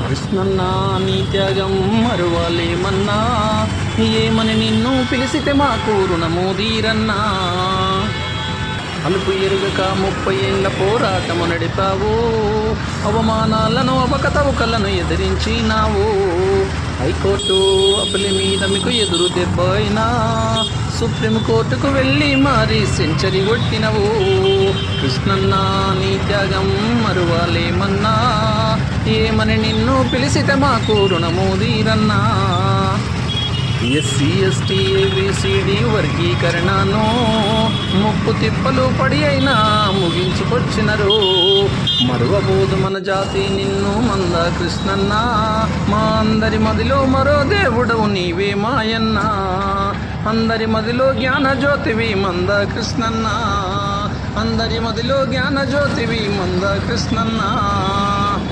కృష్ణన్న నీ త్యాగం మరువాలేమన్నా, ఏమని నిన్ను పిలిచితే మాకు రుణము తీరన్నా. అలుపు ఎరుగక 30 ఏళ్ల పోరాటము నడిపావు, అవమానాలను అవకతవకలను ఎదిరించినావు. హైకోర్టు అప్పుల మీద మీకు ఎదురు దెబ్బ అయినా, సుప్రీంకోర్టుకు వెళ్ళి మరి సెంచరీ కొట్టినవు. కృష్ణన్న నీ త్యాగం మరువాలేమన్నా, ఏమని నిన్ను పిలిచితే మాకు రుణము తీరన్నా. ఎస్సీ ఎస్టీ ఏబిసిడి వర్గీకరణను ముప్పు తిప్పలు పడి అయినా ముగించుకొచ్చినరు. మరువబోదు మన జాతి నిన్ను మంద కృష్ణన్న, మా అందరి మదిలో మరో దేవుడవు నీవే మాయన్న. అందరి మదిలో జ్ఞాన జ్యోతివి మంద కృష్ణన్న, అందరి మదిలో జ్ఞాన జ్యోతివి మంద కృష్ణన్న.